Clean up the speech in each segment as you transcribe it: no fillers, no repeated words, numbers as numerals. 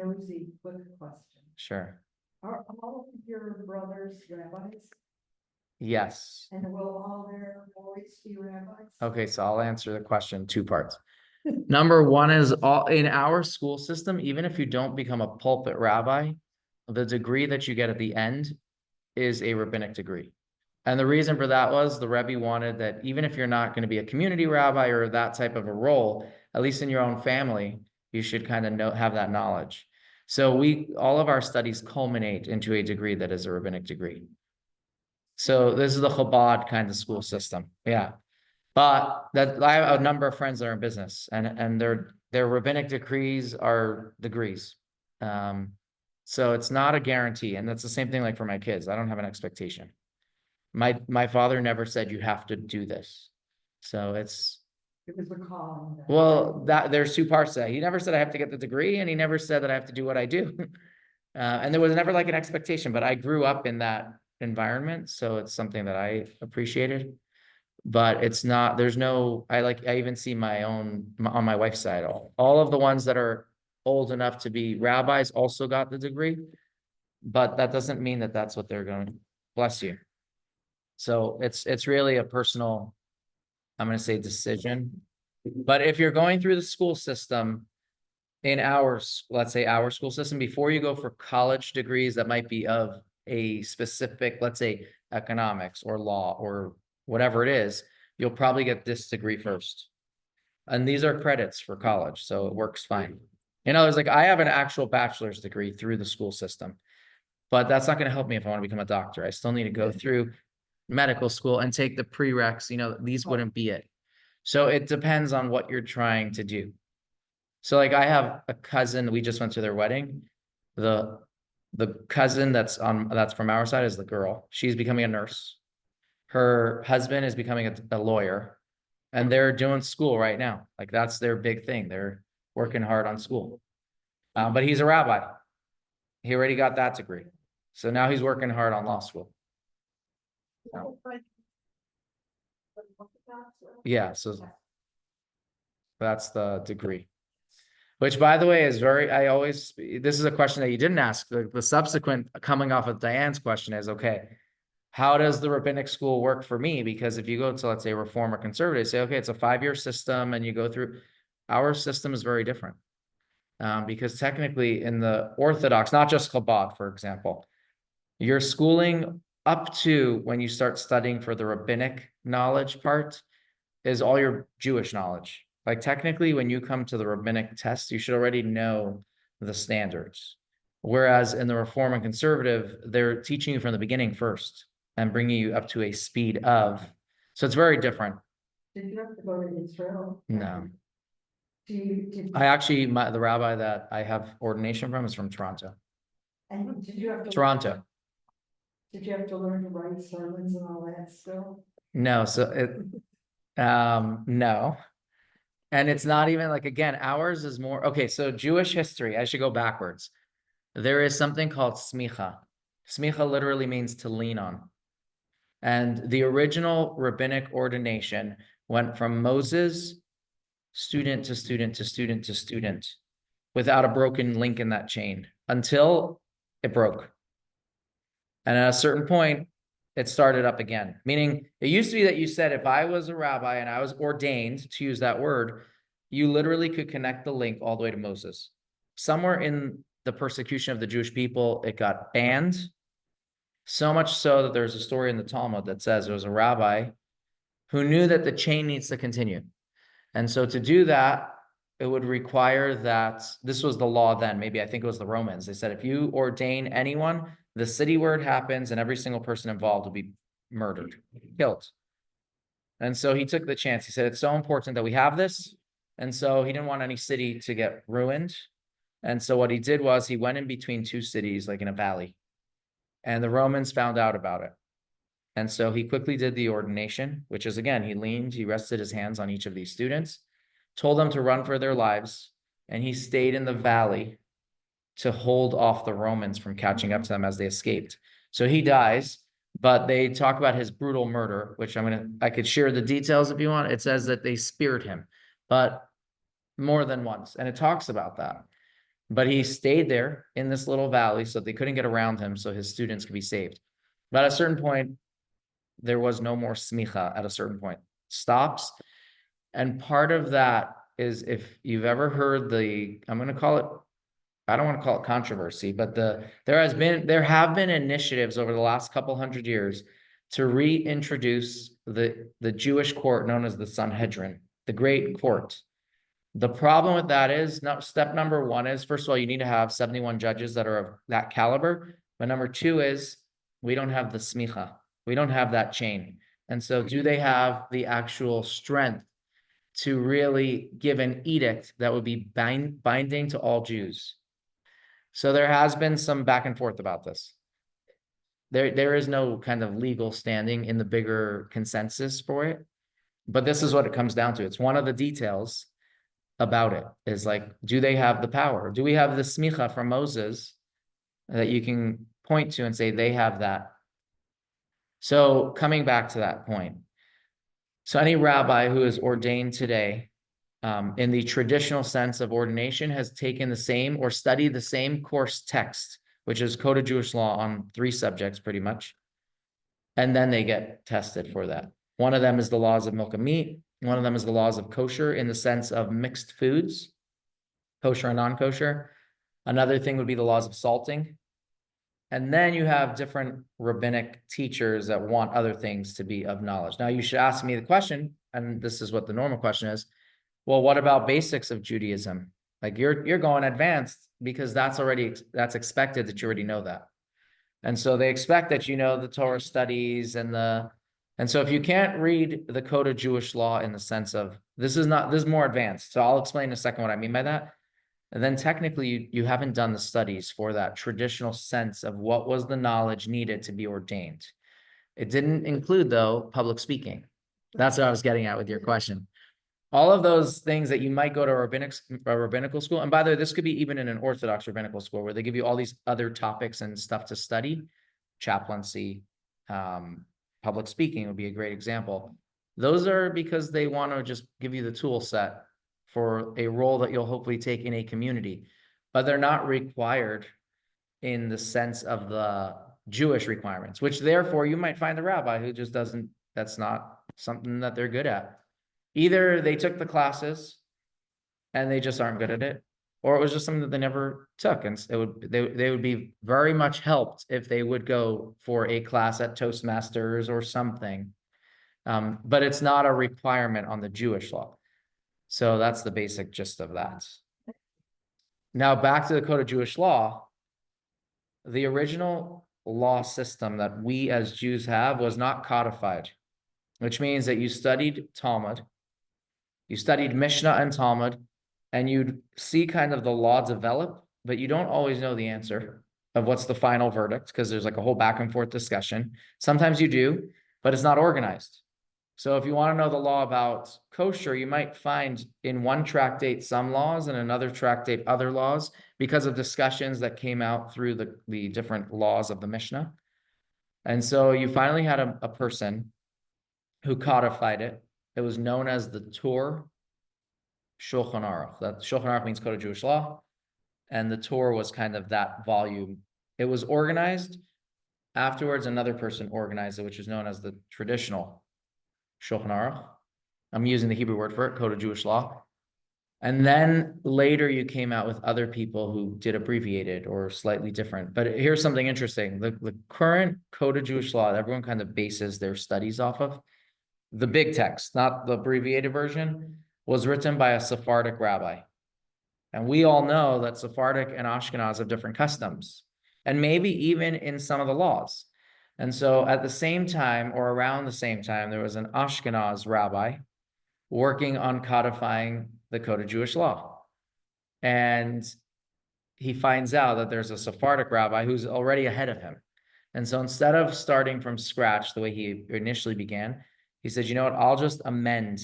nosy, quick question. Sure. Are all of your brothers rabbis? Yes. And will all their boys be rabbis? Okay, so I'll answer the question 2 parts. Number one is all in our school system, even if you don't become a pulpit rabbi, the degree that you get at the end is a rabbinic degree. And the reason for that was the Rebbe wanted that even if you're not going to be a community rabbi or that type of a role, at least in your own family, you should kind of have that knowledge. So all of our studies culminate into a degree that is a rabbinic degree. So this is the Chabad kind of school system. Yeah. But that I have a number of friends that are in business and their rabbinic degrees are degrees. So it's not a guarantee. And that's the same thing like for my kids. I don't have an expectation. My father never said you have to do this. So It was a calling. well, there's 2 parts to that. He never said I have to get the degree, and he never said that I have to do what I do. And there was never like an expectation, but I grew up in that environment, so it's something that I appreciated. But it's not, there's no, I even see on my wife's side, all of the ones that are old enough to be rabbis also got the degree, but that doesn't mean that that's what they're going to, bless you. So it's really a personal, I'm going to say, decision. But if you're going through the school system in let's say our school system, before you go for college degrees that might be of a specific, let's say economics or law or whatever it is, you'll probably get this degree first. And these are credits for college, so it works fine. You know, it's like I have an actual bachelor's degree through the school system, but that's not going to help me if I want to become a doctor. I still need to go through medical school and take the prereqs. You know, these wouldn't be it. So it depends on what you're trying to do. So like I have a cousin, we just went to their wedding. The cousin that's from our side is the girl. She's becoming a nurse. Her husband is becoming a lawyer, and they're doing school right now. Like that's their big thing. They're working hard on school. But he's a rabbi. He already got that degree. So now he's working hard on law school. Yeah, so that's the degree. Which, by the way, is this is a question that you didn't ask. The subsequent coming off of Diane's question is, okay, how does the rabbinic school work for me? Because if you go to, let's say, Reform or Conservative, say, okay, it's a 5-year system and you go through, our system is very different. Because technically in the Orthodox, not just Chabad, for example, you're schooling up to when you start studying for the rabbinic knowledge part is all your Jewish knowledge. Like technically, when you come to the rabbinic test, you should already know the standards. Whereas in the Reform and Conservative, they're teaching you from the beginning first and bringing you up to a speed of. So it's very different. Did you have to go to Israel? No. The rabbi that I have ordination from is from Toronto. And did you have to Toronto. Did you have to learn to write sermons and all that still? No, no. And it's not even like, again, ours is more, okay, so Jewish history, I should go backwards. There is something called smicha. Smicha literally means to lean on. And the original rabbinic ordination went from Moses, student to student to student to student, without a broken link in that chain until it broke. And at a certain point, it started up again. Meaning it used to be that you said, if I was a rabbi and I was ordained, to use that word, you literally could connect the link all the way to Moses. Somewhere in the persecution of the Jewish people, it got banned. So much so that there's a story in the Talmud that says there was a rabbi who knew that the chain needs to continue. And so to do that, it would require that, this was the law then, maybe I think it was the Romans. They said, if you ordain anyone, the city where it happens and every single person involved will be murdered, killed. And so he took the chance. He said, it's so important that we have this. And so he didn't want any city to get ruined. And so what he did was he went in between 2 cities, like in a valley. And the Romans found out about it. And so he quickly did the ordination, which is, again, he rested his hands on each of these students, told them to run for their lives. And he stayed in the valley to hold off the Romans from catching up to them as they escaped. So he dies, but they talk about his brutal murder, which I could share the details if you want. It says that they speared him, but more than once. And it talks about that. But he stayed there in this little valley so they couldn't get around him, so his students could be saved. But at a certain point, there was no more smicha at a certain point. Stops. And part of that is, if you've ever heard I'm going to call it, I don't want to call it controversy, but there have been initiatives over the last couple hundred years to reintroduce the Jewish court known as the Sanhedrin, the great court. The problem with that is, step number one is, first of all, you need to have 71 judges that are of that caliber. But number two is, we don't have the smicha. We don't have that chain. And so do they have the actual strength to really give an edict that would be binding to all Jews? So there has been some back and forth about this. There is no kind of legal standing in the bigger consensus for it. But this is what it comes down to. It's one of the details about it, is like, do they have the power? Do we have the smicha from Moses that you can point to and say they have that? So coming back to that point, so any rabbi who is ordained today, in the traditional sense of ordination, has taken the same or studied the same course text, which is Code of Jewish Law, on 3 subjects pretty much. And then they get tested for that. One of them is the laws of milk and meat. One of them is the laws of kosher, in the sense of mixed foods, kosher and non-kosher. Another thing would be the laws of salting. And then you have different rabbinic teachers that want other things to be of knowledge. Now, you should ask me the question, and this is what the normal question is, well, what about basics of Judaism? Like, you're going advanced, because that's expected that you already know that. And so they expect that you know the Torah studies and so if you can't read the Code of Jewish Law in the sense of, this is more advanced. So I'll explain in a second what I mean by that. And then technically you haven't done the studies for that traditional sense of what was the knowledge needed to be ordained. It didn't include, though, public speaking. That's what I was getting at with your question. All of those things that you might go to a rabbinical school. And by the way, this could be even in an Orthodox rabbinical school, where they give you all these other topics and stuff to study. Chaplaincy, public speaking would be a great example. Those are because they want to just give you the tool set for a role that you'll hopefully take in a community, but they're not required in the sense of the Jewish requirements, which therefore you might find a rabbi who just that's not something that they're good at. Either they took the classes and they just aren't good at it, or it was just something that they never took. And they would be very much helped if they would go for a class at Toastmasters or something. But it's not a requirement on the Jewish law. So that's the basic gist of that. Now, back to the Code of Jewish Law. The original law system that we as Jews have was not codified, which means that you studied Talmud, you studied Mishnah and Talmud, and you'd see kind of the law develop, but you don't always know the answer of what's the final verdict, because there's like a whole back and forth discussion. Sometimes you do, but it's not organized. So if you want to know the law about kosher, you might find in one tractate some laws and another tractate other laws, because of discussions that came out through the different laws of the Mishnah. And so you finally had a person who codified it. It was known as the Torah Shulchan Aruch. That Shulchan Aruch means Code of Jewish Law, and the Torah was kind of that volume. It was organized. Afterwards, another person organized it, which is known as the traditional Shulchan Aruch. I'm using the Hebrew word for it, Code of Jewish Law. And then later you came out with other people who did abbreviated or slightly different. But here's something interesting. The current Code of Jewish Law that everyone kind of bases their studies off of, the big text, not the abbreviated version, was written by a Sephardic rabbi. And we all know that Sephardic and Ashkenaz have different customs, and maybe even in some of the laws. And so at the same time, or around the same time, there was an Ashkenaz rabbi working on codifying the Code of Jewish Law. And he finds out that there's a Sephardic rabbi who's already ahead of him. And so instead of starting from scratch the way he initially began, he said, you know what, I'll just amend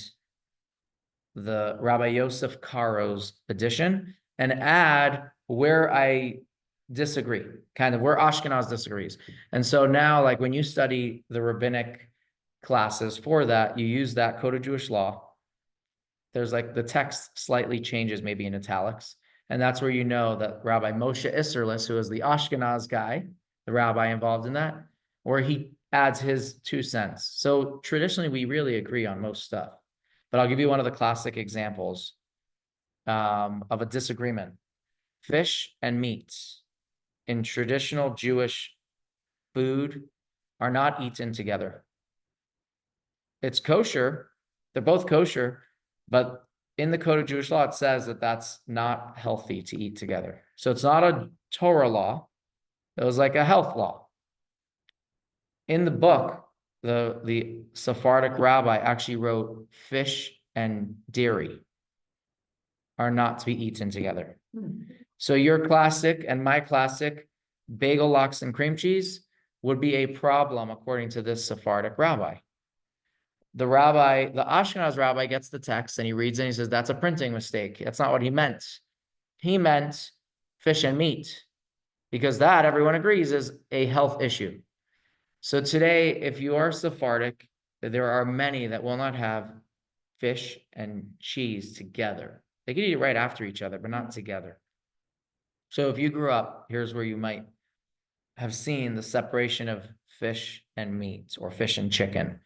the Rabbi Yosef Caro's edition and add where I disagree, kind of where Ashkenaz disagrees. And so now, like when you study the rabbinic classes for that, you use that Code of Jewish Law. There's like the text slightly changes, maybe in italics, And that's where you know that Rabbi Moshe Isserles, who is the Ashkenaz guy, the rabbi involved in that, where he adds his 2 cents. So traditionally, we really agree on most stuff. But I'll give you one of the classic examples of a disagreement. Fish and meat in traditional Jewish food are not eaten together. It's kosher. They're both kosher, but in the Code of Jewish Law, it says that that's not healthy to eat together. So it's not a Torah law. It was like a health law. In the book, the Sephardic rabbi actually wrote fish and dairy are not to be eaten together. So your classic and my classic bagel, lox, and cream cheese would be a problem according to this Sephardic rabbi. The Ashkenaz rabbi gets the text and he reads it and he says, that's a printing mistake. That's not what he meant. He meant fish and meat, because that, everyone agrees, is a health issue. So today, if you are Sephardic, there are many that will not have fish and cheese together. They can eat it right after each other, but not together. So if you grew up, here's where you might have seen the separation of fish and meat, or fish and chicken.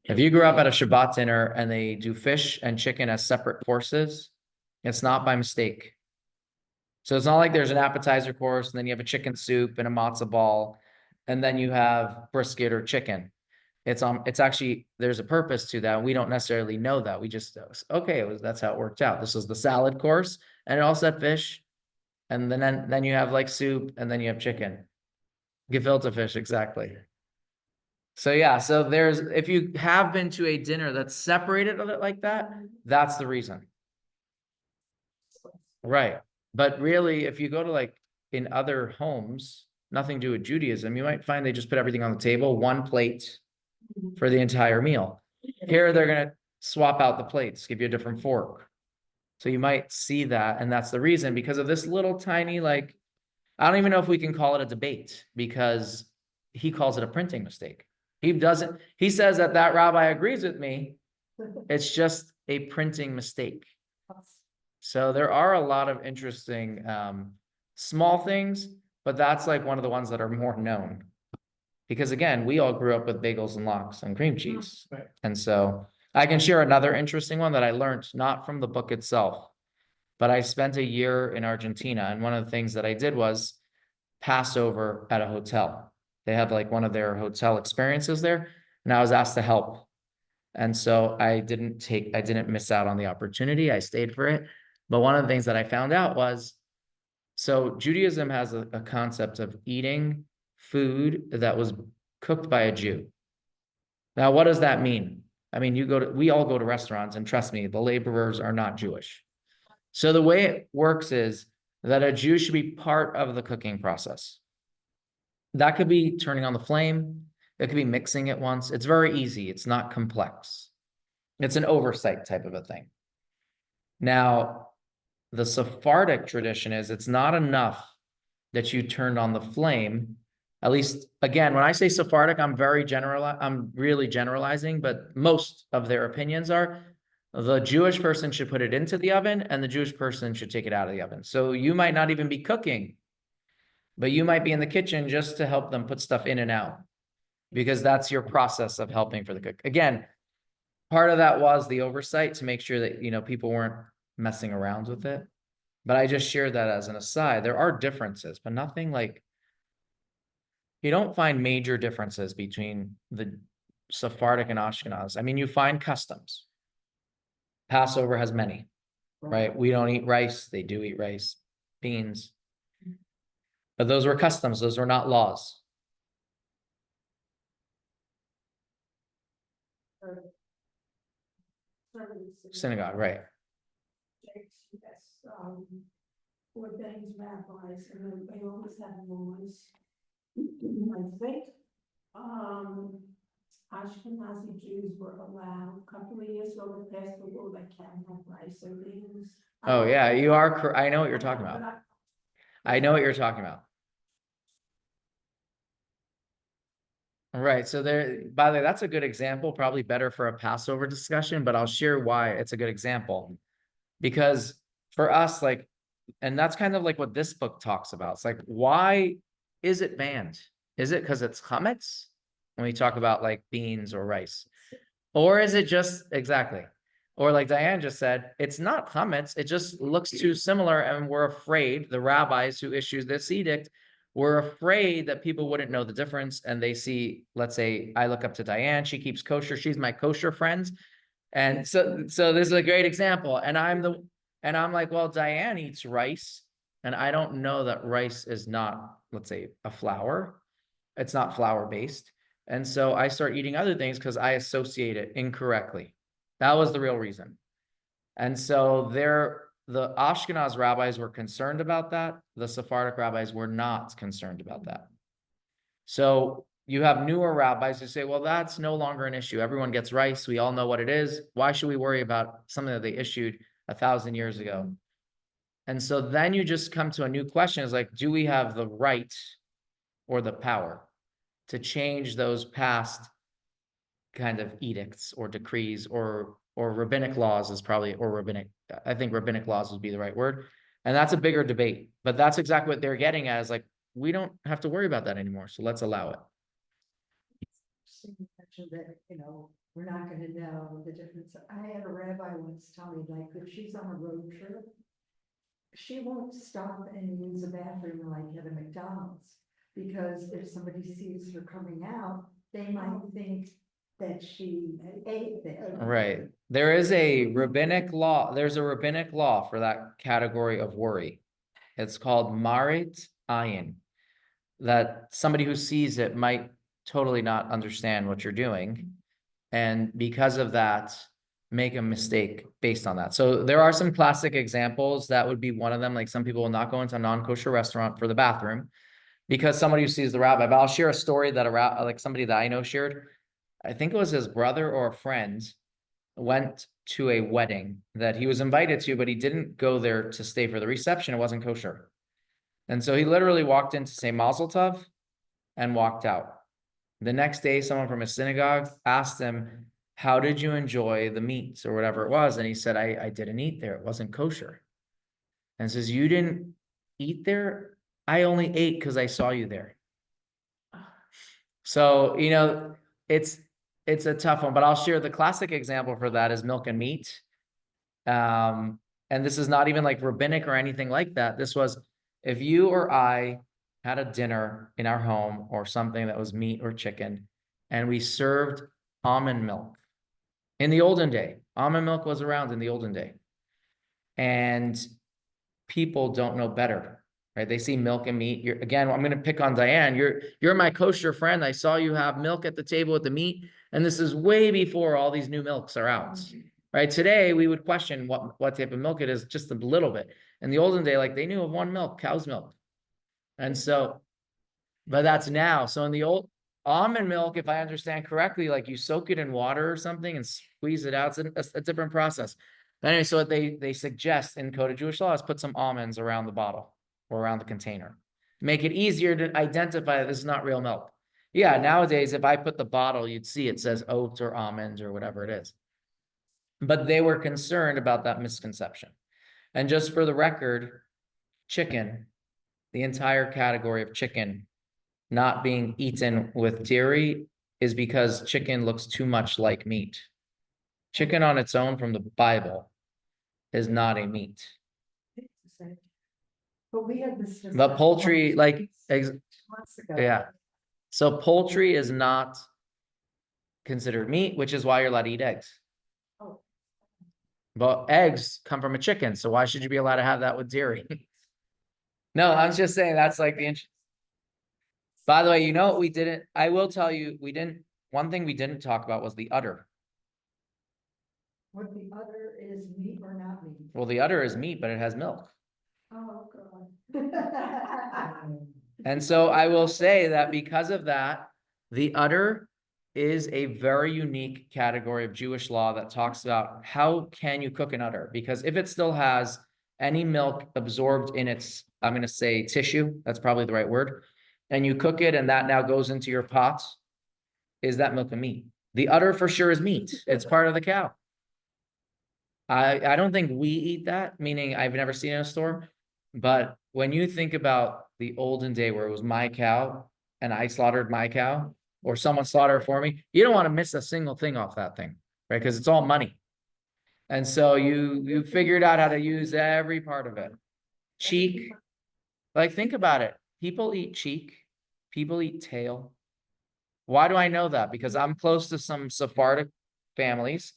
If you grew up at a Shabbat dinner and they do fish and chicken as separate courses, it's not by mistake. So it's not like there's an appetizer course and then you have a chicken soup and a matzah ball, and then you have brisket or chicken. It's actually, there's a purpose to that. We don't necessarily know that. We just, okay, that's how it worked out. This was the salad course, and it also had fish, and then you have like soup, and then you have chicken. Gefilte fish, exactly. So yeah, so if you have been to a dinner that's separated like that, that's the reason. Right. But really, if you go to like in other homes, nothing to do with Judaism, you might find they just put everything on the table, one plate for the entire meal. Here, they're going to swap out the plates, give you a different fork. So you might see that, and that's the reason, because of this little tiny, like, I don't even know if we can call it a debate, because he calls it a printing mistake. He says that rabbi agrees with me. It's just a printing mistake. So there are a lot of interesting small things, but that's like one of the ones that are more known. Because again, we all grew up with bagels and lox and cream cheese. Right. And so I can share another interesting one that I learned, not from the book itself, but I spent a year in Argentina. And one of the things that I did was Passover at a hotel. They had like one of their hotel experiences there, and I was asked to help. And so I didn't miss out on the opportunity. I stayed for it. But one of the things that I found out was, so Judaism has a concept of eating food that was cooked by a Jew. Now, what does that mean? I mean, we all go to restaurants, and trust me, the laborers are not Jewish. So the way it works is that a Jew should be part of the cooking process. That could be turning on the flame. It could be mixing it once. It's very easy. It's not complex. It's an oversight type of a thing. Now, the Sephardic tradition is it's not enough that you turned on the flame. At least, again, when I say Sephardic, I'm really generalizing, but most of their opinions are the Jewish person should put it into the oven and the Jewish person should take it out of the oven. So you might not even be cooking, but you might be in the kitchen just to help them put stuff in and out, because that's your process of helping for the cook. Again, part of that was the oversight to make sure that, people weren't messing around with it. But I just shared that as an aside. There are differences, but nothing like, you don't find major differences between the Sephardic and Ashkenaz. I mean, you find customs. Passover has many, right? We don't eat rice. They do eat rice, beans. But those were customs. Those were not laws. Synagogue, right. Ordained rabbis, and then they always have laws. I think Ashkenazi Jews were allowed a couple of years ago to pass the law that can't have rice or beans. Oh yeah, you are. I know what you're talking about. I know what you're talking about. Right. So by the way, that's a good example, probably better for a Passover discussion, but I'll share why it's a good example. Because for us, like, and that's kind of like what this book talks about. It's like, why is it banned? Is it because it's chametz when we talk about like beans or rice? Or is it just exactly? Or like Diane just said, it's not chametz, it just looks too similar, and we're afraid, the rabbis who issued this edict were afraid that people wouldn't know the difference, and they see, let's say I look up to Diane, she keeps kosher, she's my kosher friend. And so this is a great example. And I'm like, well, Diane eats rice, and I don't know that rice is not, let's say, a flour. It's not flour based. And so I start eating other things because I associate it incorrectly. That was the real reason. And so the Ashkenaz rabbis were concerned about that. The Sephardic rabbis were not concerned about that. So you have newer rabbis who say, well, that's no longer an issue. Everyone gets rice. We all know what it is. Why should we worry about something that they issued 1,000 years ago? And so then you just come to a new question, is like, do we have the right or the power to change those past kind of edicts or decrees or rabbinic laws is probably, or rabbinic, I think rabbinic laws would be the right word. And that's a bigger debate, but that's exactly what they're getting at, is like, we don't have to worry about that anymore. So let's allow it. So you mentioned that, we're not gonna know the difference. I had a rabbi once tell me, like, if she's on a road trip, she won't stop and use a bathroom like at a McDonald's, because if somebody sees her coming out, they might think that she ate there. Right. There is a rabbinic law. There's a rabbinic law for that category of worry. It's called marit ayin, that somebody who sees it might totally not understand what you're doing. And because of that, make a mistake based on that. So there are some classic examples. That would be one of them. Like, some people will not go into a non-kosher restaurant for the bathroom because somebody who sees the rabbi. But I'll share a story that like somebody that I know shared. I think it was his brother or a friend went to a wedding that he was invited to, but he didn't go there to stay for the reception. It wasn't kosher. And so he literally walked in to say Mazel Tov and walked out. The next day, someone from a synagogue asked him, how did you enjoy the meats or whatever it was? And he said, I didn't eat there. It wasn't kosher. And says, you didn't eat there? I only ate because I saw you there. So, it's a tough one, but I'll share the classic example for that is milk and meat. And this is not even like rabbinic or anything like that. This was, if you or I had a dinner in our home or something that was meat or chicken, and we served almond milk. In the olden day, almond milk was around in the olden day. And people don't know better, right? They see milk and meat. Again, I'm going to pick on Diane. You're my kosher friend. I saw you have milk at the table with the meat. And this is way before all these new milks are out, right? Today, we would question what type of milk it is just a little bit. In the olden day, like, they knew of one milk, cow's milk. And so, but that's now. So in the old almond milk, if I understand correctly, like, you soak it in water or something and squeeze it out. It's a different process. But anyway, so what they suggest in Code of Jewish Law is put some almonds around the bottle or around the container. Make it easier to identify that this is not real milk. Yeah, nowadays, if I put the bottle, you'd see it says oats or almonds or whatever it is. But they were concerned about that misconception. And just for the record, chicken, the entire category of chicken not being eaten with dairy is because chicken looks too much like meat. Chicken on its own from the Bible is not a meat. But we had this. But poultry, like, months ago. yeah. So poultry is not considered meat, which is why you're allowed to eat eggs. Oh. But eggs come from a chicken, so why should you be allowed to have that with dairy? No, I'm just saying that's like the. By the way, you know what we didn't? I will tell you, one thing we didn't talk about was the udder. What the udder is, meat or not meat? Well, the udder is meat, but it has milk. Oh, God. And so I will say that because of that, the udder is a very unique category of Jewish law that talks about how can you cook an udder? Because if it still has any milk absorbed in its, I'm going to say tissue, that's probably the right word, and you cook it and that now goes into your pot, is that milk and meat? The udder for sure is meat. It's part of the cow. I don't think we eat that, meaning I've never seen it in a store. But when you think about the olden day where it was my cow and I slaughtered my cow, or someone slaughtered it for me, you don't want to miss a single thing off that thing, right? Because it's all money. And so you figured out how to use every part of it. Cheek, like think about it. People eat cheek, people eat tail. Why do I know that? Because I'm close to some Sephardic families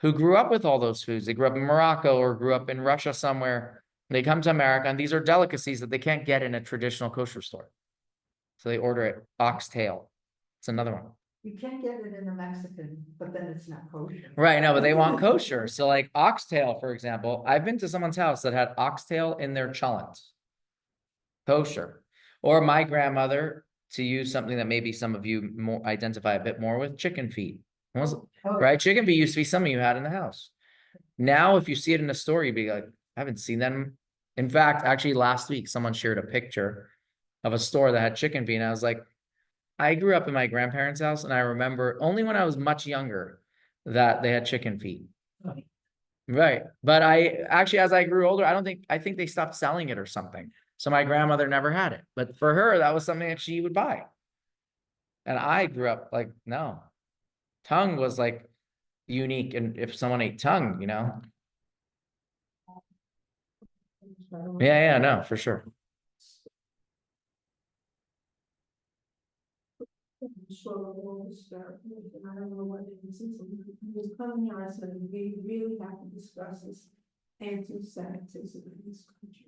who grew up with all those foods. They grew up in Morocco or grew up in Russia somewhere. They come to America, and these are delicacies that they can't get in a traditional kosher store. So they order it, oxtail. It's another one. You can't get it in the Mexican, but then it's not kosher. Right, no, but they want kosher. So like oxtail, for example, I've been to someone's house that had oxtail in their cholent. Kosher. Or my grandmother, to use something that maybe some of you more identify a bit more with, chicken feet. Right? Chicken feet used to be something you had in the house. Now, if you see it in a store, you'd be like, I haven't seen them. In fact, actually last week, someone shared a picture of a store that had chicken feet. And I was like, I grew up in my grandparents' house, and I remember only when I was much younger that they had chicken feet. Right. But I actually, as I grew older, I think they stopped selling it or something. So my grandmother never had it. But for her, that was something that she would buy. And I grew up like, no. Tongue was like unique. And if someone ate tongue, you know. Yeah, no, for sure. I'm sure we'll start, and I don't know what it is, since he was coming here, I said, we really have to discuss this anti-Semitism in this country.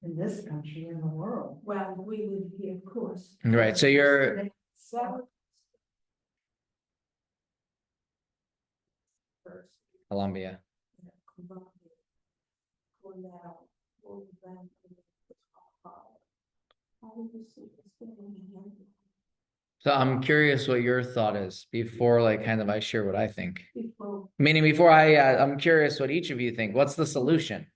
In this country, in the world. Well, we live here, of course. Right, so you're So. Colombia. So I'm curious what your thought is before, like, kind of I share what I think. Meaning before I'm curious what each of you think. What's the solution?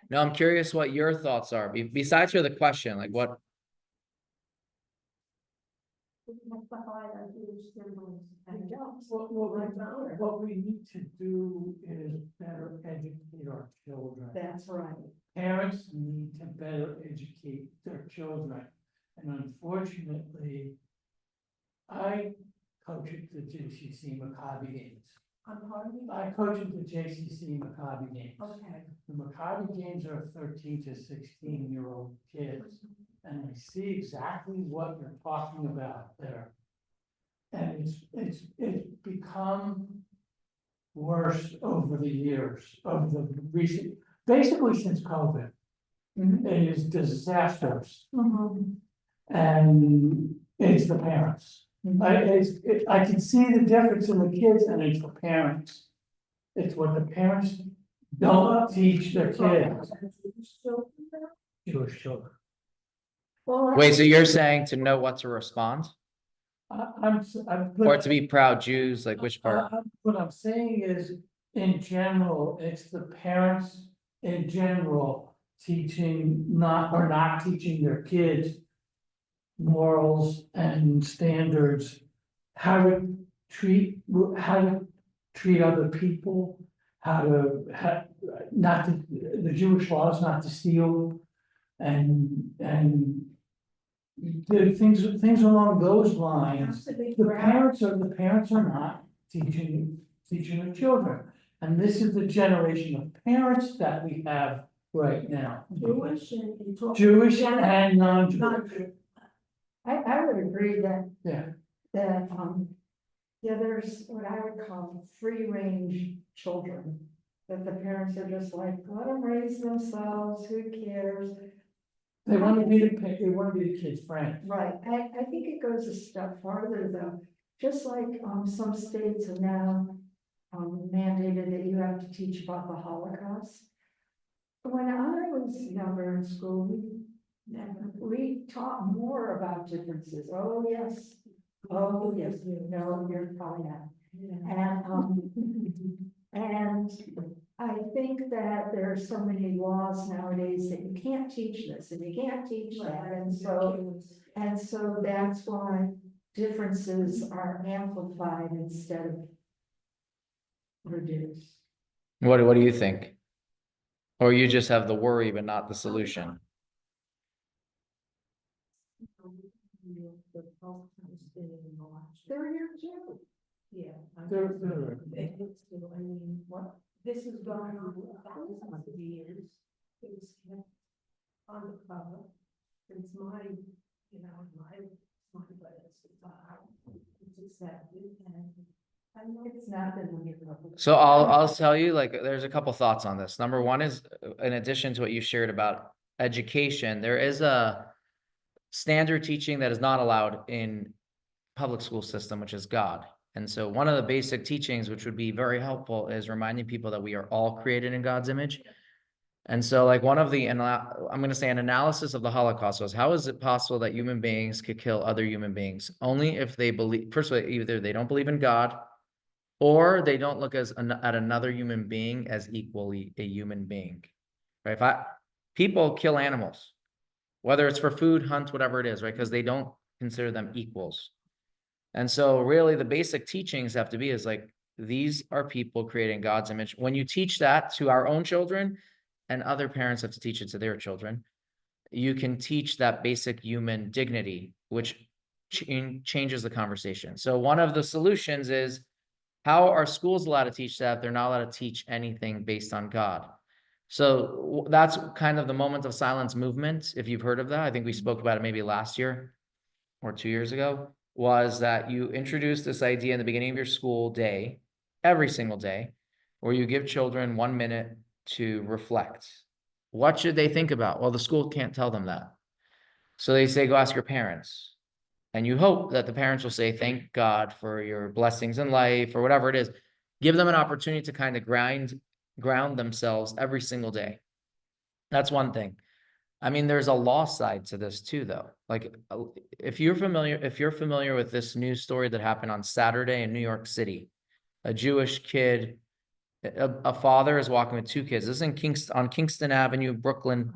No, I'm curious what your thoughts are. Besides for the question, like what? What we need to do is better educate our children. That's right. Parents need to better educate their children. And unfortunately, I coach at the JCC Maccabi games. I coach at the JCC Maccabi games. Okay. The Maccabi games are 13 to 16-year-old kids. And I see exactly what you're talking about there. And it's become worse over the years of the recent, basically since COVID. It is disastrous. And it's the parents. I can see the difference in the kids, and it's the parents. It's what the parents don't teach their kids. Jewish children. Well, Wait, so you're saying to know what to respond? Or to be proud Jews, like which part? What I'm saying is, in general, it's the parents in general teaching not teaching their kids morals and standards, how to treat other people, the Jewish laws not to steal, and the things along those lines. The parents are not teaching their children, and this is the generation of parents that we have right now. Jewish and non-Jewish. I would agree that. Yeah. There's what I would call free range children. That the parents are just like, let them raise themselves, who cares? They want to be the kid's friend. Right, I think it goes a step farther though, just like, some states have now, mandated that you have to teach about the Holocaust. When I was younger in school, we taught more about differences, oh yes, you know, you're probably not. And I think that there are so many laws nowadays that you can't teach this and you can't teach that, and so that's why differences are amplified instead of reduced. What do you think? Or you just have the worry but not the solution? They're here too. Yeah. They're- I mean, what, this is going on for thousands of years. It was kept undercover. It's my, you know, my place, it's accepted and. It's not that we. So I'll tell you, like, there's a couple thoughts on this. Number one is, in addition to what you shared about education, there is a standard teaching that is not allowed in public school system, which is God. And so one of the basic teachings, which would be very helpful, is reminding people that we are all created in God's image. And so, like, one of the, I'm going to say, an analysis of the Holocaust was, how is it possible that human beings could kill other human beings? Only if they believe, first of all, either they don't believe in God, or they don't look at another human being as equally a human being, right? People kill animals, whether it's for food, hunt, whatever it is, right? Because they don't consider them equals. And so really the basic teachings have to be is like, these are people creating God's image. When you teach that to our own children, and other parents have to teach it to their children, you can teach that basic human dignity, which changes the conversation. So one of the solutions is, how are schools allowed to teach that? They're not allowed to teach anything based on God. So that's kind of the moment of silence movement. If you've heard of that, I think we spoke about it maybe last year or 2 years ago, was that you introduce this idea in the beginning of your school day, every single day, where you give children 1 minute to reflect. What should they think about? Well, the school can't tell them that. So they say, go ask your parents. And you hope that the parents will say, thank God for your blessings in life, or whatever it is. Give them an opportunity to kind of ground themselves every single day. That's one thing. I mean, there's a law side to this too, though. Like, if you're familiar with this news story that happened on Saturday in New York City, a Jewish kid, a father is walking with 2 kids. This is on Kingston Avenue, Brooklyn.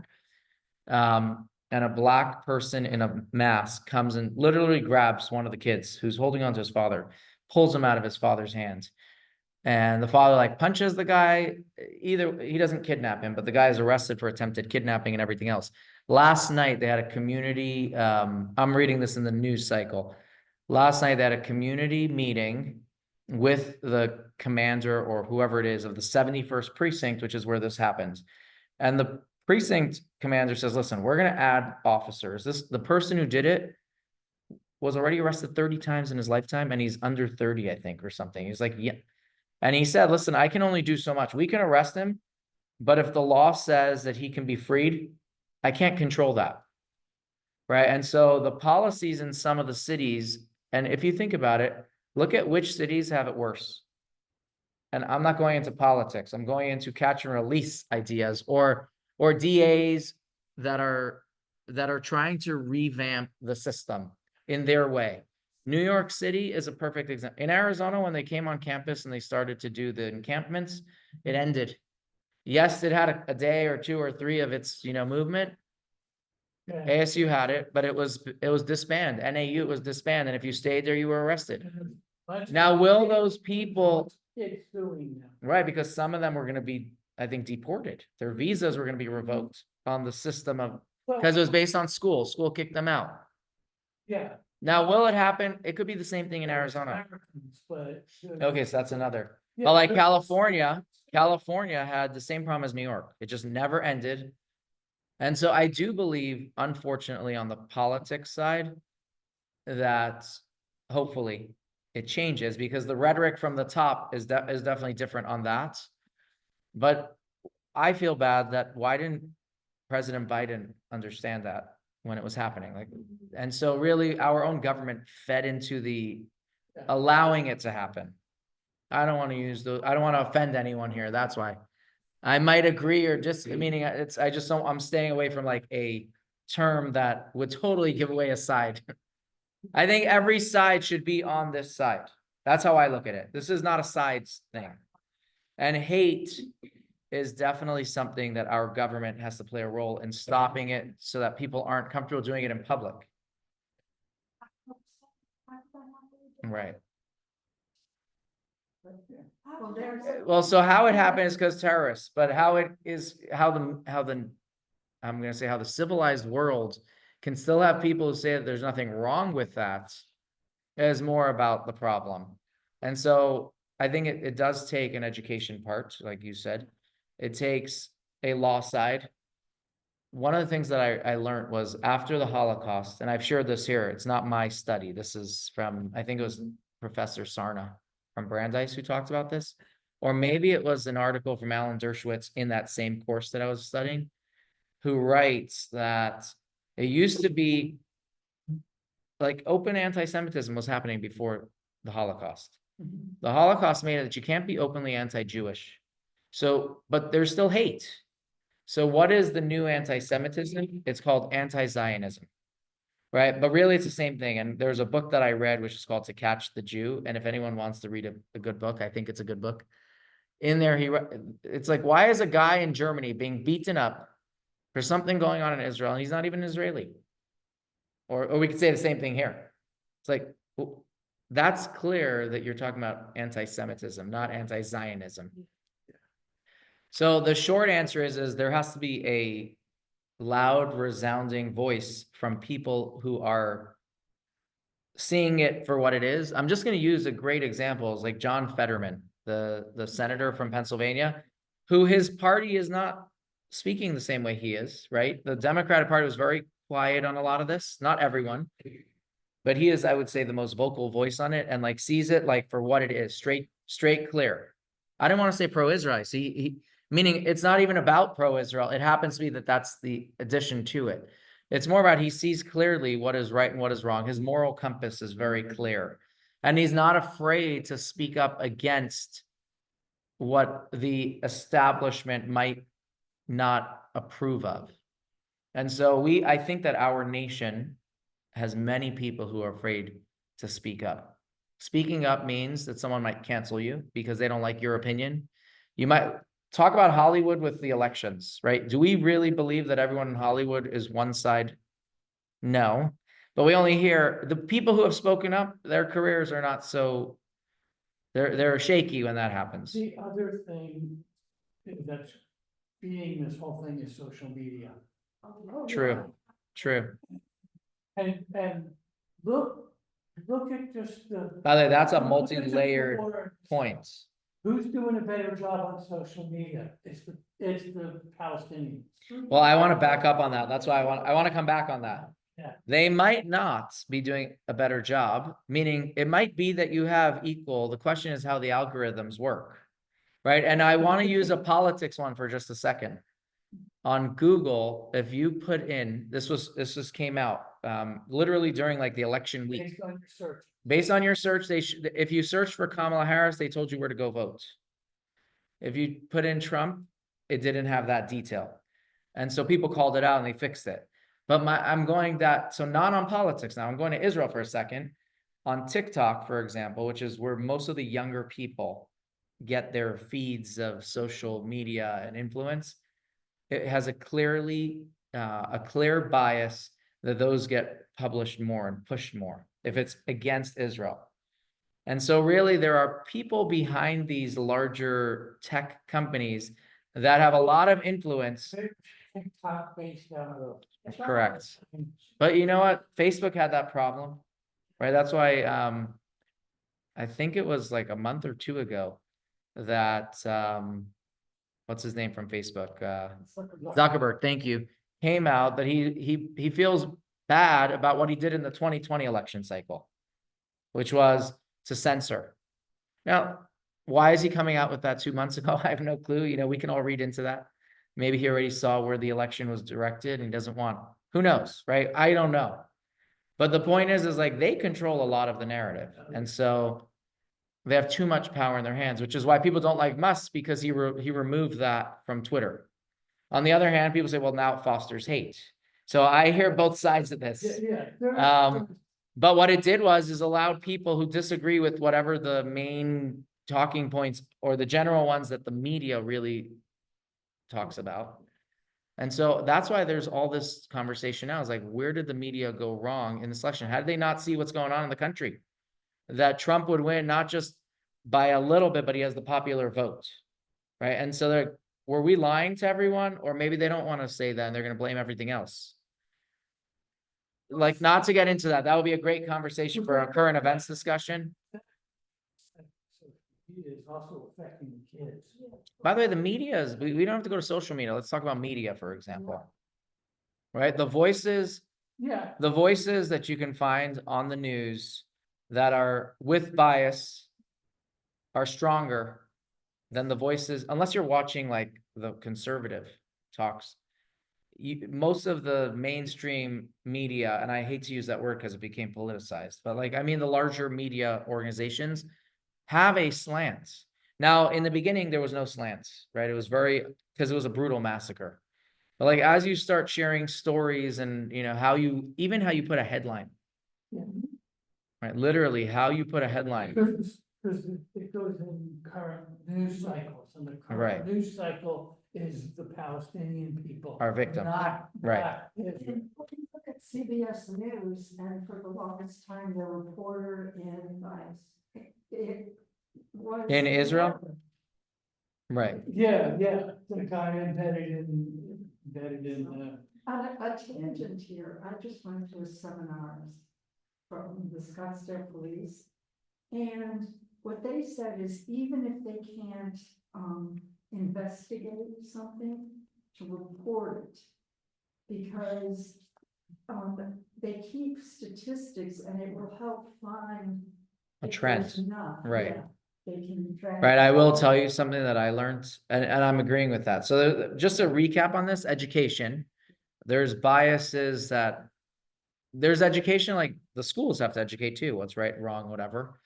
And a black person in a mask comes and literally grabs one of the kids who's holding onto his father, pulls him out of his father's hand. And the father like punches the guy. Either he doesn't kidnap him, but the guy is arrested for attempted kidnapping and everything else. Last night, they had a community, I'm reading this in the news cycle. Last night, they had a community meeting with the commander or whoever it is of the 71st precinct, which is where this happens. And the precinct commander says, listen, we're going to add officers. The person who did it was already arrested 30 times in his lifetime, and he's under 30, I think, or something. He's like, yeah. And he said, listen, I can only do so much. We can arrest him, but if the law says that he can be freed, I can't control that. Right. And so the policies in some of the cities, and if you think about it, look at which cities have it worse. And I'm not going into politics. I'm going into catch and release ideas, or DAs that are trying to revamp the system in their way. New York City is a perfect example. In Arizona, when they came on campus and they started to do the encampments, it ended. Yes, it had a day or 2 or 3 of its, movement. Yeah. ASU had it, but it was disbanded. NAU was disbanded. And if you stayed there, you were arrested. Now, will those people, It's doing them. right, because some of them were going to be, I think, deported. Their visas were going to be revoked on the system of, because it was based on school. School kicked them out. Yeah. Now, will it happen? It could be the same thing in Arizona. Americans, but. Okay, so that's another. Yeah, But like but- California had the same problem as New York. It just never ended. And so I do believe, unfortunately, on the politics side, that hopefully it changes, because the rhetoric from the top is definitely different on that. But I feel bad that why didn't President Biden understand that when it was happening? Like, and so really our own government fed into the allowing it to happen. I don't want to offend anyone here. That's why. I might agree or just meaning I'm staying away from like a term that would totally give away a side. I think every side should be on this side. That's how I look at it. This is not a sides thing. And hate is definitely something that our government has to play a role in stopping it so that people aren't comfortable doing it in public. Right. Well, there's, Well, so how it happened is because terrorists, but how it is, how the, I'm gonna say how the civilized world can still have people who say that there's nothing wrong with that is more about the problem. And so I think it does take an education part, like you said. It takes a law side. One of the things that I learned was after the Holocaust, and I've shared this here, it's not my study. This is from, I think it was Professor Sarna from Brandeis who talked about this. Or maybe it was an article from Alan Dershowitz in that same course that I was studying, who writes that it used to be like open anti-Semitism was happening before the Holocaust. The Holocaust made it that you can't be openly anti-Jewish. So, but there's still hate. So what is the new anti-Semitism? It's called anti-Zionism, right? But really it's the same thing. And there's a book that I read, which is called To Catch the Jew. And if anyone wants to read a good book, I think it's a good book. In there, it's like, why is a guy in Germany being beaten up for something going on in Israel, and he's not even Israeli? Or we could say the same thing here. It's like, well, that's clear that you're talking about anti-Semitism, not anti-Zionism. So the short answer is there has to be a loud, resounding voice from people who are seeing it for what it is. I'm just going to use a great example is like John Fetterman, the senator from Pennsylvania, who his party is not speaking the same way he is, right? The Democratic Party was very quiet on a lot of this, not everyone, but he is, I would say, the most vocal voice on it and like sees it like for what it is, straight, clear. I didn't want to say pro-Israel. See, meaning it's not even about pro-Israel. It happens to be that that's the addition to it. It's more about he sees clearly what is right and what is wrong. His moral compass is very clear. And he's not afraid to speak up against what the establishment might not approve of. And so I think that our nation has many people who are afraid to speak up. Speaking up means that someone might cancel you because they don't like your opinion. You might talk about Hollywood with the elections, right? Do we really believe that everyone in Hollywood is one side? No. But we only hear the people who have spoken up, their careers are not so, they're shaky when that happens. The other thing that's feeding this whole thing is social media. True. And look at just the. By the way, that's a look at the multi-layered boards. point. Who's doing a better job on social media? It's the Palestinians. Well, I want to back up on that. That's why I want to come back on that. Yeah. They might not be doing a better job, meaning it might be that you have equal. The question is how the algorithms work, right? And I want to use a politics one for just a second. On Google, if you put in, this just came out literally during like the election week. Based on your search. Based on your search, if you search for Kamala Harris, they told you where to go vote. If you put in Trump, it didn't have that detail. And so people called it out and they fixed it. But I'm going so not on politics now, I'm going to Israel for a second. On TikTok, for example, which is where most of the younger people get their feeds of social media and influence, it has a clear bias that those get published more and pushed more if it's against Israel. And so really there are people behind these larger tech companies that have a lot of influence. TikTok based down the road. Correct. But you know what? Facebook had that problem, right? That's why I think it was like a month or two ago that what's his name from Facebook? Zuckerberg, thank you. Came out that he feels bad about what he did in the 2020 election cycle, which was to censor. Now, why is he coming out with that 2 months ago? I have no clue. You know, we can all read into that. Maybe he already saw where the election was directed and he doesn't want, who knows, right? I don't know. But the point is like they control a lot of the narrative. And so they have too much power in their hands, which is why people don't like Musk because he removed that from Twitter. On the other hand, people say, well, now it fosters hate. So I hear both sides of this. But what it did is allowed people who disagree with whatever the main talking points or the general ones that the media really talks about. And so that's why there's all this conversation now is like, where did the media go wrong in this election? How did they not see what's going on in the country? That Trump would win, not just by a little bit, but he has the popular vote, right? And so were we lying to everyone? Or maybe they don't want to say that and they're going to blame everything else. Like, not to get into that. That would be a great conversation for a current events discussion. Media is also affecting the kids. By the way, the media is, we don't have to go to social media. Let's talk about media, for example. Right? The voices Yeah, that you can find on the news that are with bias are stronger than the voices, unless you're watching like the conservative talks. Most of the mainstream media, and I hate to use that word because it became politicized, but like, I mean, the larger media organizations have a slant. Now, in the beginning, there was no slant, right? It was because it was a brutal massacre. But like, as you start sharing stories and, how you put a headline, yeah. right? Literally, how you put a headline. Because it goes in current news cycles, and the Right. current news cycle is the Palestinian people. Are victims. Not Right. Israel. Look at CBS News, and for the longest time, the reporter it was. In Israel? Right. Yeah, the guy embedded in, On a tangent here, I just went to a seminars from the Scottsdale Police. And what they said is even if they can't, investigate something, to report it. Because, they keep statistics and it will help find. A if trend, there's enough, right. yeah, they can track. Right, I will tell you something that I learned, and I'm agreeing with that. So just a recap on this, education. There's biases there's education, like the schools have to educate too, what's right, wrong, whatever.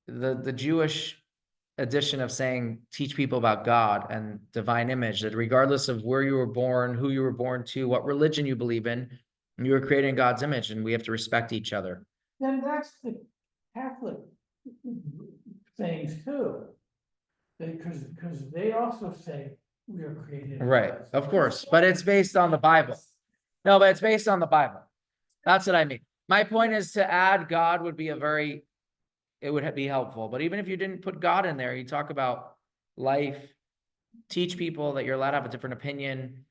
The Jewish edition of saying, teach people about God and divine image, that regardless of where you were born, who you were born to, what religion you believe in, you were created in God's image and we have to respect each other. then that's the Catholic things too. Because they also say we are created. in Right, God's of image. course, but it's based on the Bible. No, but it's based on the Bible. That's what I mean. My point is to add God would be it would be helpful. But even if you didn't put God in there, you talk about life, teach people that you're allowed to have a different opinion,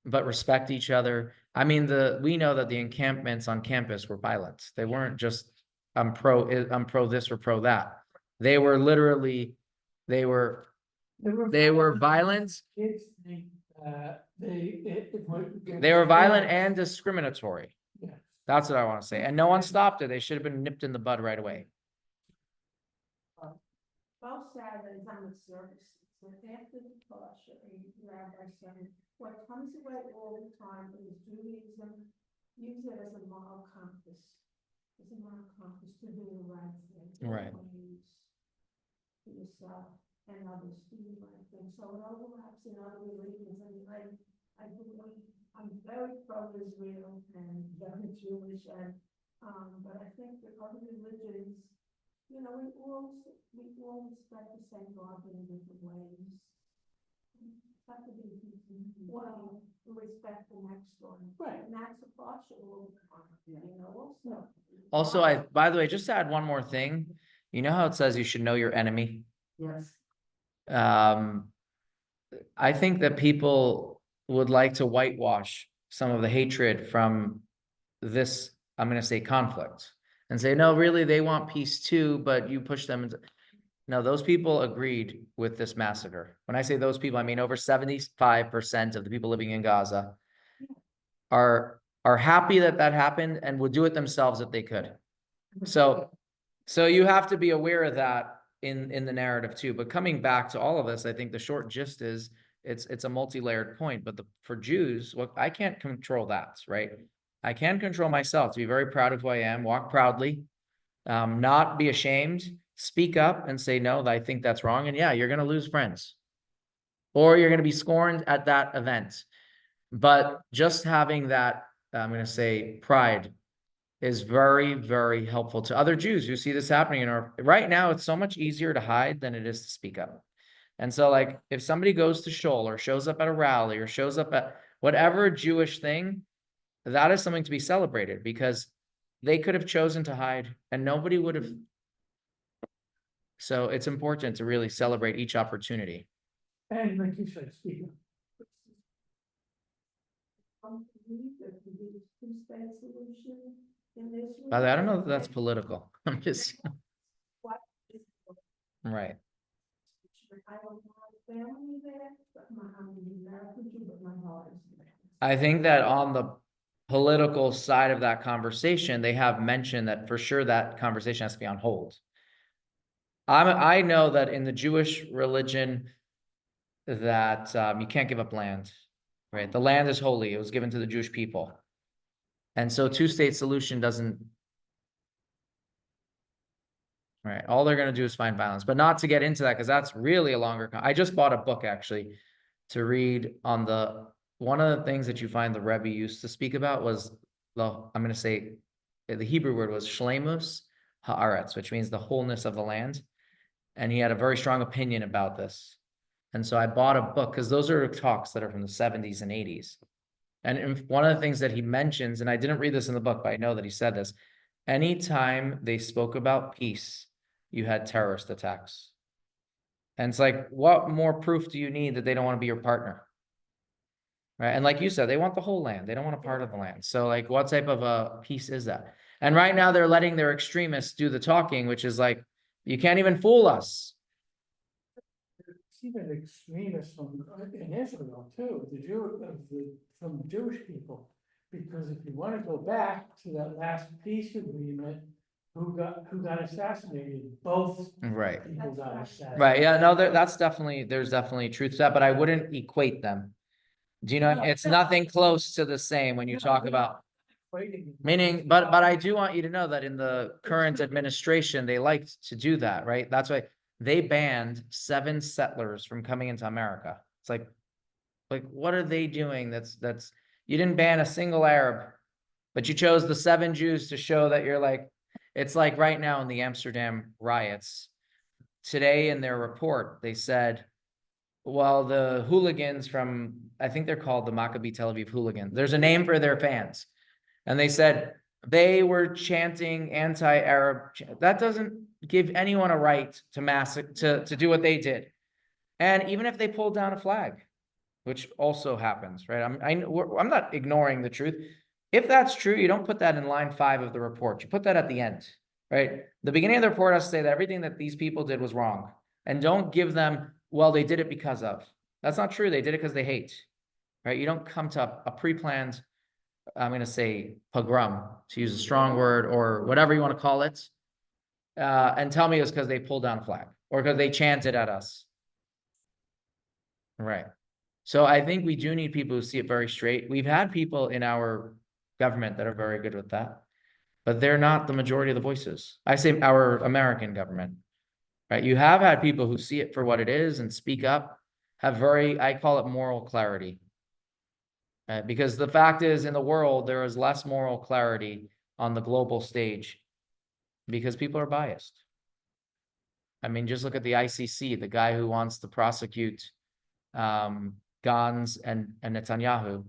but respect each other. I mean, we know that the encampments on campus were violent. They weren't just, I'm pro this or pro that. They were literally, they were violent. Kids think, They were violent and discriminatory. Yes. That's what I want to say. And no one stopped it. They should have been nipped in the bud right away. Both Saturdays I'm at services, so after the Pasha, Rabbi said, what comes away all the time is Judaism, use it as a moral compass. As a moral compass to do the right thing. Right. Use for yourself and others to do the right thing. So it overlaps in other religions. I mean, I believe, I'm very pro-Israel and very Jewish and, but I think that other religions, we all respect the same God in different ways. Have to be, well, respect the next one. Right. And that's a partial, also. Also, by the way, just to add one more thing, you know how it says you should know your enemy? Yes. I think that people would like to whitewash some of the hatred from this, I'm going to say, conflict, and say, no, really, they want peace too, but you push them into. No, those people agreed with this massacre. When I say those people, I mean over 75% of the people living in Gaza are happy that happened and would do it themselves if they could. So you have to be aware of that in the narrative too. But coming back to all of this, I think the short gist is it's a multi-layered point. But for Jews, I can't control that, right? I can control myself to be very proud of who I am, walk proudly, not be ashamed, speak up and say, no, I think that's wrong. And yeah, you're going to lose friends or you're going to be scorned at that event. But just having that, I'm going to say, pride is very, very helpful to other Jews who see this happening. Right now, it's so much easier to hide than it is to speak up. And so, like, if somebody goes to shul or shows up at a rally or shows up at whatever Jewish thing, that is something to be celebrated because they could have chosen to hide and nobody would have So it's important to really celebrate each opportunity. And like you said, speaking. There could be a two-state solution in this. By the way, I don't know if that's political. I'm just, What is- right. I don't have family there, but I'm American too, but my heart is there. I think that on the political side of that conversation, they have mentioned that for sure that conversation has to be on hold. I know that in the Jewish religion that you can't give up land, right? The land is holy. It was given to the Jewish people. And so two-state solution doesn't, right? All they're going to do is find violence, but not to get into that because that's really a longer. I just bought a book actually to read on one of the things that you find the Rebbe used to speak about was I'm going to say the Hebrew word was shlemus haaretz, which means the wholeness of the land. And he had a very strong opinion about this. And so I bought a book because those are talks that are from the 70s and 80s. And one of the things that he mentions, and I didn't read this in the book, but I know that he said this, anytime they spoke about peace, you had terrorist attacks. And it's like, what more proof do you need that they don't want to be your partner? Right. And like you said, they want the whole land. They don't want a part of the land. So like, what type of a peace is that? And right now they're letting their extremists do the talking, which is like, you can't even fool us. Even extremists in Israel too, from the Jewish people. Because if you want to go back to that last peace agreement, who got assassinated? Both Right. people got assassinated. Right. Yeah. No, there's definitely truth to that, but I wouldn't equate them. Do you know? It's nothing close to the same when you talk about. Meaning, but I do want you to know that in the current administration, they liked to do that, right? That's why they banned 7 settlers from coming into America. It's like what are they doing? That's you didn't ban a single Arab, but you chose the 7 Jews to show that you're like, it's like right now in the Amsterdam riots. Today in their report, they said, well, the hooligans from, I think they're called the Maccabi Tel Aviv hooligans. There's a name for their fans. And they said they were chanting anti-Arab. That doesn't give anyone a right to do what they did. And even if they pulled down a flag, which also happens, right? I'm not ignoring the truth. If that's true, you don't put that in line 5 of the report. You put that at the end, right? The beginning of the report has to say that everything that these people did was wrong. And don't give them, well, they did it because of. That's not true. They did it because they hate, right? You don't come to a pre-planned, I'm going to say pogrom, to use a strong word, or whatever you want to call it, and tell me it was because they pulled down a flag or because they chanted at us. Right. So I think we do need people who see it very straight. We've had people in our government that are very good with that, but they're not the majority of the voices. I say our American government, right? You have had people who see it for what it is and speak up, have I call it moral clarity. Because the fact is, in the world, there is less moral clarity on the global stage because people are biased. I mean, just look at the ICC, the guy who wants to prosecute Gantz and Netanyahu.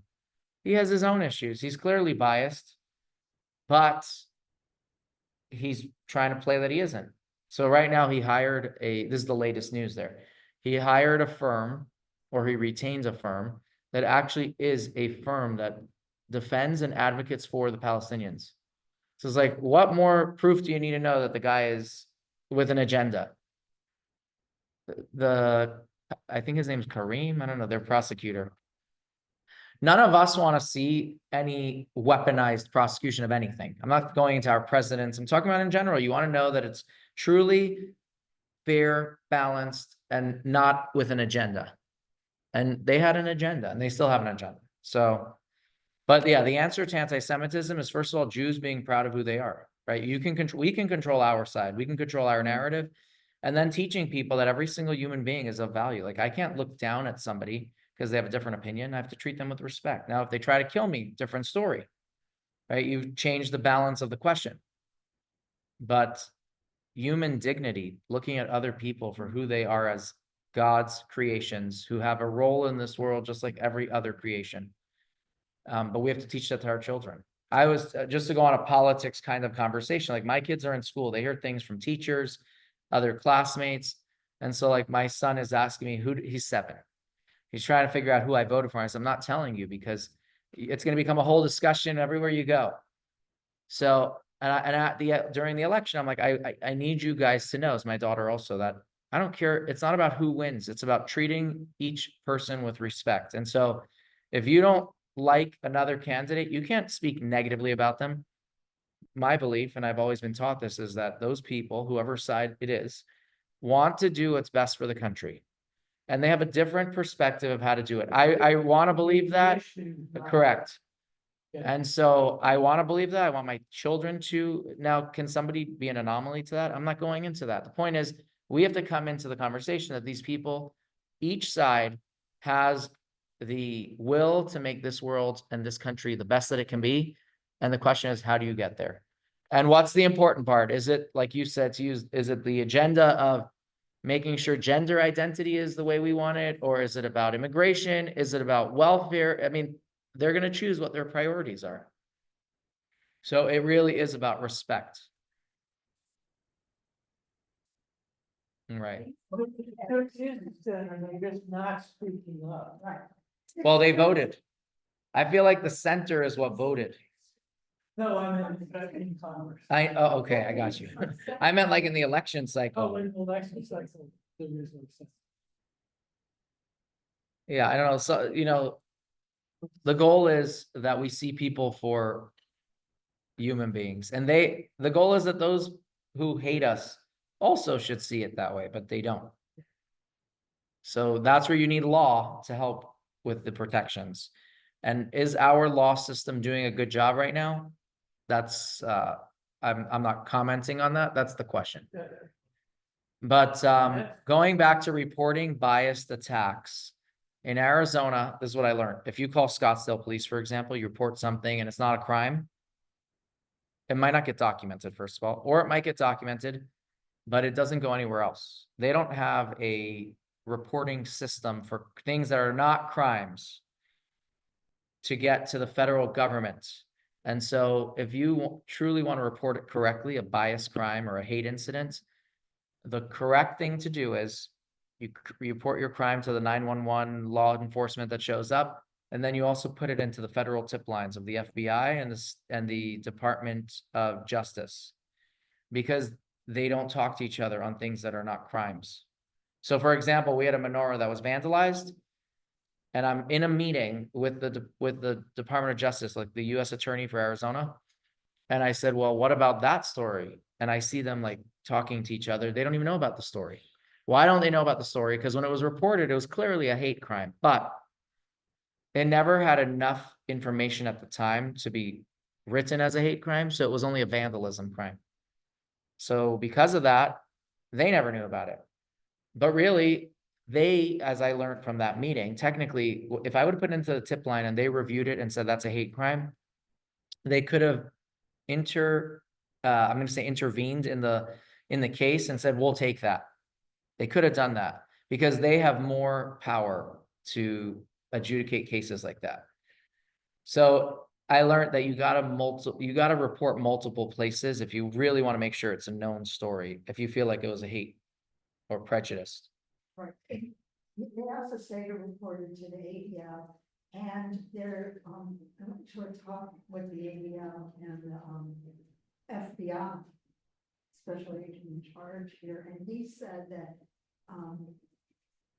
He has his own issues. He's clearly biased, but he's trying to play that he isn't. So right now he hired this is the latest news there. He hired a firm, or he retains a firm that actually is a firm that defends and advocates for the Palestinians. So it's like, what more proof do you need to know that the guy is with an agenda? I think his name's Kareem. I don't know, their prosecutor. None of us want to see any weaponized prosecution of anything. I'm not going into our presidents. I'm talking about in general. You want to know that it's truly fair, balanced, and not with an agenda. And they had an agenda, and they still have an agenda. So, but yeah, the answer to anti-Semitism is, first of all, Jews being proud of who they are, right? We can control our side. We can control our narrative. And then teaching people that every single human being is of value. Like, I can't look down at somebody because they have a different opinion. I have to treat them with respect. Now, if they try to kill me, different story, right? You've changed the balance of the question. But human dignity, looking at other people for who they are as God's creations, who have a role in this world just like every other creation. But we have to teach that to our children. I was just to go on a politics kind of conversation. Like, my kids are in school. They hear things from teachers, other classmates. And so like my son is asking me he's 7. He's trying to figure out who I voted for. I said, I'm not telling you because it's going to become a whole discussion everywhere you go. So, during the election, I'm like, I need you guys to know, as my daughter also, that I don't care. It's not about who wins. It's about treating each person with respect. And so if you don't like another candidate, you can't speak negatively about them. My belief, and I've always been taught this, is that those people, whoever side it is, want to do what's best for the country. And they have a different perspective of how to do it. I want to believe that. Correct. And so I want to believe that. I want my children to. Now, can somebody be an anomaly to that? I'm not going into that. The point is, we have to come into the conversation that these people, each side has the will to make this world and this country the best that it can be. And the question is, how do you get there? And what's the important part? Is it, like you said, is it the agenda of making sure gender identity is the way we want it? Or is it about immigration? Is it about welfare? I mean, they're going to choose what their priorities are. So it really is about respect. Right. They're interested and they're just not speaking up. Right. Well, they voted. I feel like the center is what voted. No, I mean, in Congress. Oh, okay, I got you. I meant like in the election Oh, cycle. in the election cycle, there is no sense. Yeah, I don't know. So, the goal is that we see people for human beings. And the goal is that those who hate us also should see it that way, but they don't. So that's where you need law to help with the protections. And is our law system doing a good job right now? That's I'm not commenting on that. That's the question. But going back to reporting biased attacks in Arizona, this is what I learned. If you call Scottsdale police, for example, you report something and it's not a crime, it might not get documented, first of all, or it might get documented, but it doesn't go anywhere else. They don't have a reporting system for things that are not crimes to get to the federal government. And so if you truly want to report it correctly, a bias crime or a hate incident, the correct thing to do is you report your crime to the 911 law enforcement that shows up. And then you also put it into the federal tip lines of the FBI and the Department of Justice, because they don't talk to each other on things that are not crimes. So for example, we had a menorah that was vandalized, and I'm in a meeting with the Department of Justice, like the U.S. Attorney for Arizona. And I said, well, what about that story? And I see them like talking to each other. They don't even know about the story. Why don't they know about the story? Because when it was reported, it was clearly a hate crime, but it never had enough information at the time to be written as a hate crime. So it was only a vandalism crime. So because of that, they never knew about it. But really, they, as I learned from that meeting, technically, if I would have put it into the tip line and they reviewed it and said that's a hate crime, they could have I'm going to say intervened in the case and said, we'll take that. They could have done that because they have more power to adjudicate cases like that. So I learned that you got to report multiple places if you really want to make sure it's a known story, if you feel like it was a hate or prejudice. Right. They also say to report it to the ADL, and they're, I went to a talk with the ADL and the FBI, special agent in charge here, and he said that,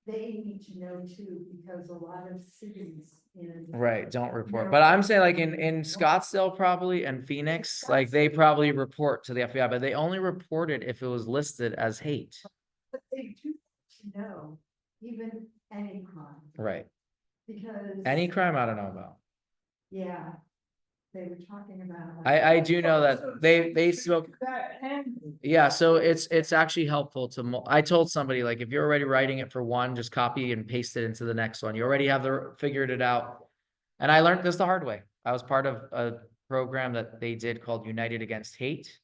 they need to know too, because a lot of cities in. Right, don't report. But I'm saying like in Scottsdale probably and Phoenix, like they probably report to the FBI, but they only report it if it was listed as hate. But they do know even any crime. Right. Because. Any crime I don't know about. Yeah, they were talking about. I do know that they spoke. That end. Yeah, so it's actually helpful to, I told somebody, like, if you're already writing it for one, just copy and paste it into the next one. You already have figured it out. And I learned this the hard way. I was part of a program that they did called United Against Hate.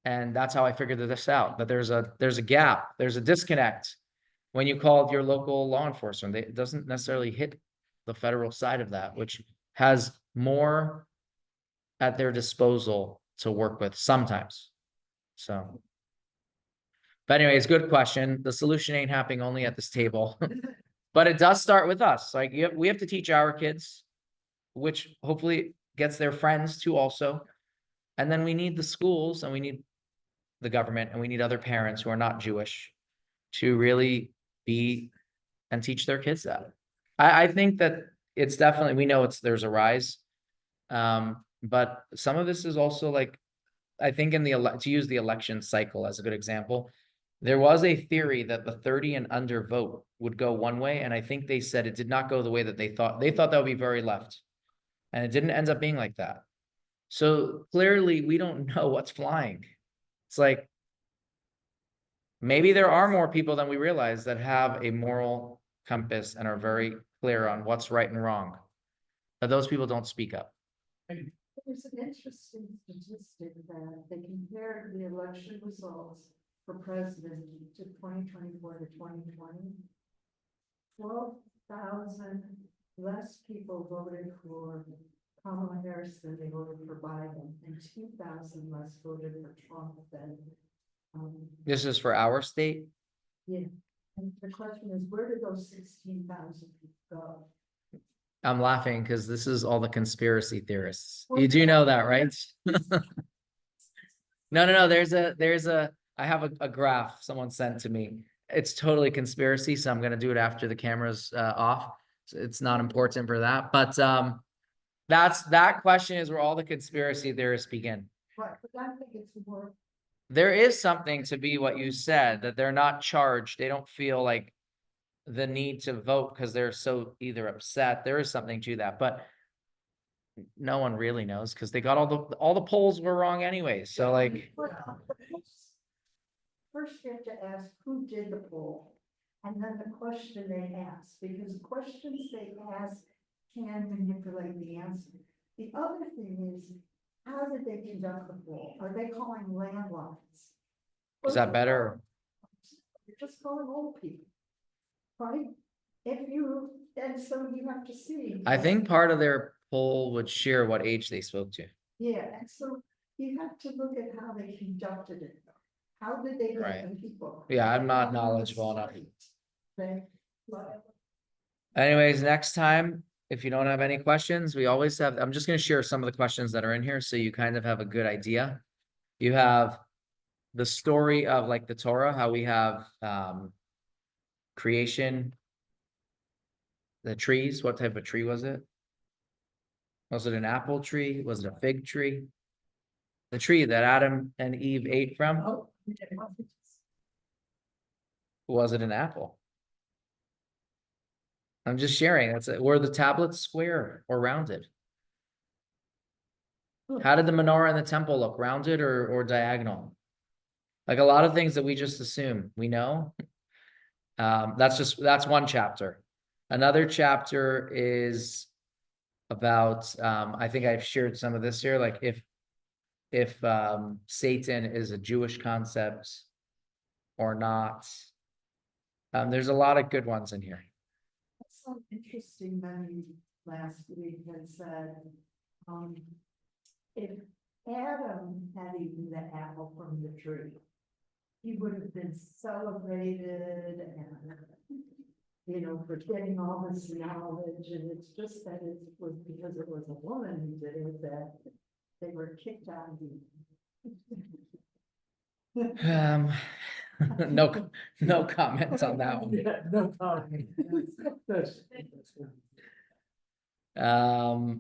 And that's how I figured this out, that there's a gap, there's a disconnect when you call your local law enforcement. It doesn't necessarily hit the federal side of that, which has more at their disposal to work with sometimes. So But anyways, good question. The solution ain't happening only at this table. But it does start with us. Like we have to teach our kids, which hopefully gets their friends too also. And then we need the schools and we need the government and we need other parents who are not Jewish to really be and teach their kids that. I think that it's definitely, we know there's a rise. But some of this is also like, I think to use the election cycle as a good example, there was a theory that the 30 and under vote would go one way. And I think they said it did not go the way that they thought. They thought that would be very left. And it didn't end up being like that. So clearly we don't know what's flying. It's like, maybe there are more people than we realize that have a moral compass and are very clear on what's right and wrong. But those people don't speak up. There's an interesting statistic that they compared the election results for president to 2024 to 2020. 12,000 less people voted for Kamala Harris than they voted for Biden, and 2,000 less voted for Trump than. This is for our state. Yeah, and the question is, where did those 16,000 people go? I'm laughing because this is all the conspiracy theorists. You do know that, right? No. I have a graph someone sent to me. It's totally conspiracy, so I'm gonna do it after the camera's off. It's not important for that, but that question is where all the conspiracy theorists begin. Right, but I think it's more. There is something to be what you said, that they're not charged. They don't feel like the need to vote because they're so either upset. There is something to that, but no one really knows because they got all the polls were wrong anyways. So like, First you have to ask who did the poll, and then the question they ask, because questions they ask can manipulate the answer. The other thing is, how did they conduct the poll? Are they calling landlines? is that better? You're just calling old people, right? And so you have to see. I think part of their poll would share what age they spoke to. Yeah, and so you have to look at how they conducted it. How did they Right. get the people? Yeah, I'm not knowledgeable enough. They, Anyways, next time, if you don't have any questions, we always have, I'm just going to share some of the questions that are in here so you kind of have a good idea. You have the story of like the Torah, how we have creation, the trees. What type of tree was it? Was it an apple tree? Was it a fig tree? The tree that Adam and Eve ate from? Was it an apple? I'm just sharing. That's it. Were the tablets square or rounded? How did the menorah in the temple look? Rounded or diagonal? Like a lot of things that we just assume we know. That's one chapter. Another chapter is about I think I've shared some of this here. Like if Satan is a Jewish concept or not. There's a lot of good ones in here. some interesting money last week had said, if Adam had eaten the apple from the tree, he would have been celebrated and, you know, for getting all this knowledge, and it's just that it was because it was a woman who did it that they were kicked out of the. No comments on that one. Yeah, no comment. That's-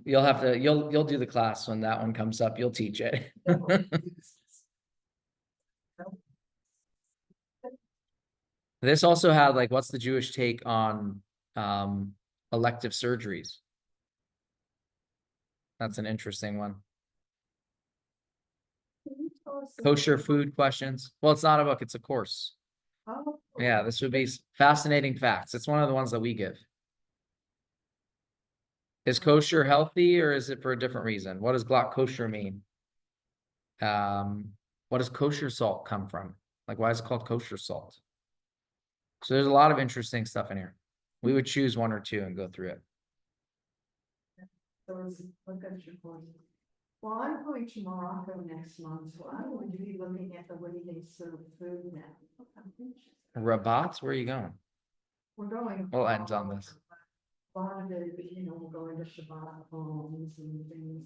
You'll do the class when that one comes up. You'll teach it. This also had like, what's the Jewish take on elective surgeries? That's an interesting one. Kosher food questions. Well, it's not a book, it's a course. Oh. Yeah, this would be fascinating facts. It's one of the ones that we give. Is kosher healthy or is it for a different reason? What does kosher mean? What does kosher salt come from? Like, why is it called kosher salt? So there's a lot of interesting stuff in here. We would choose one or two and go through it. So look at your course. Well, I'm going to Morocco next month, so I'm going to be looking at the way they serve food now. Rabat, where are you going? We're going. We'll end on this. A lot of it, we're going to Shabbat homes and things.